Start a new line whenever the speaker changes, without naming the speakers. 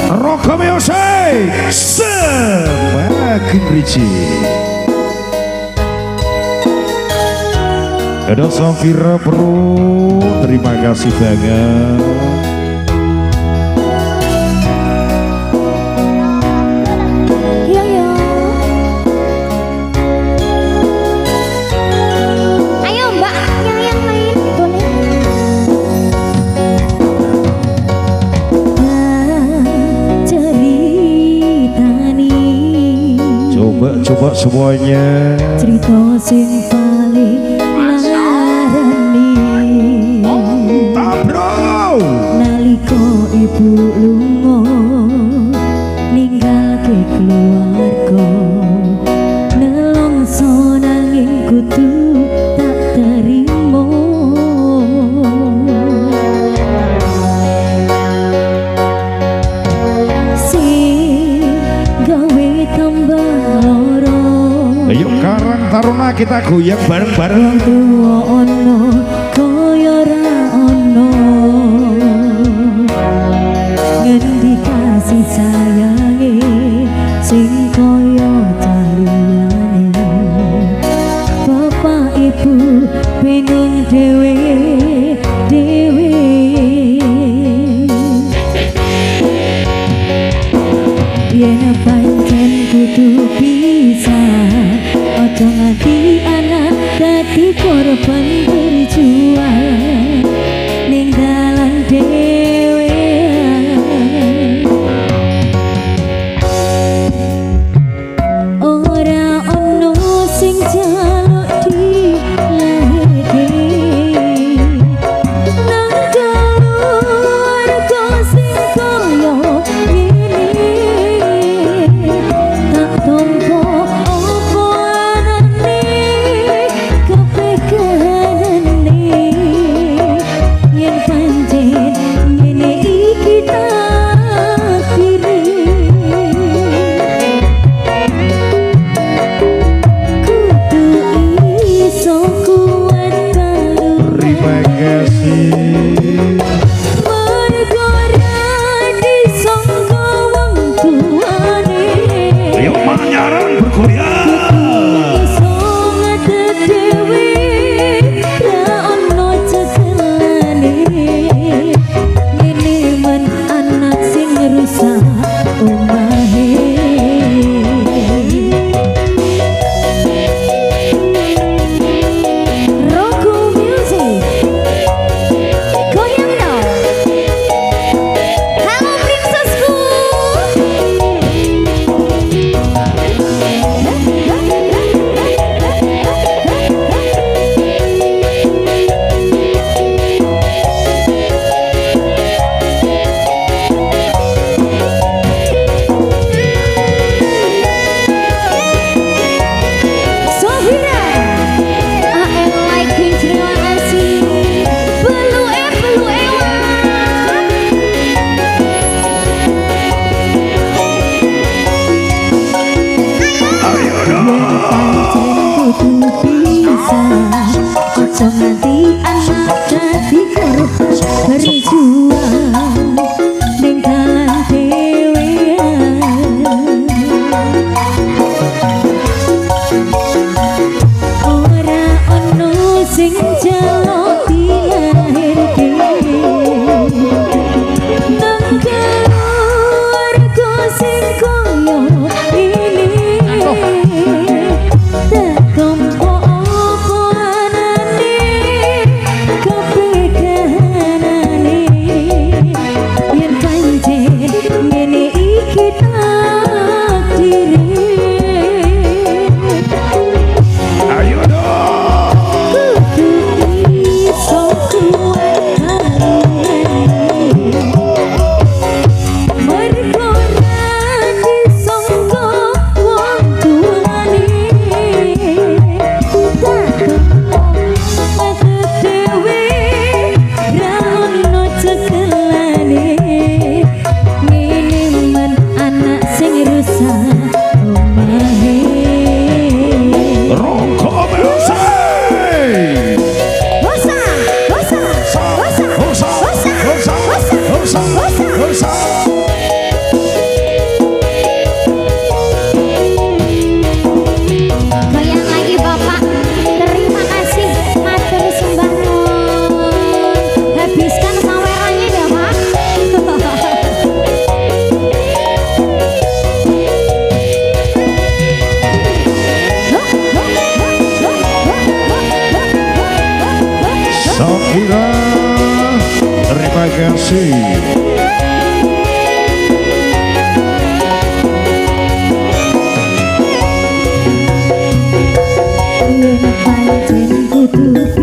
Rokomeo say semakin ricik. Ada Safira Pro, terima kasih banget. Coba semuanya
cerita sing paling larani
bro
naliko ibu lunga ninggal ke keluarga nelongso nanging kudu tak terima sing gawe tambah
ayo Karang Taruna kita goyang bareng-bareng.
Tuwa ono kaya ra ono ngendi kasih sayange sing kaya taliyane bapak ibu bingung dhewe dhewe yen pancen kudu pisah ojo nganti anak dadi korban berjuang ning dalan dhewe ora ono sing jaluk dilahirke nang keluarga sing kaya ngene tak tompo
Ira, terima kasih.
Yen pancen kudu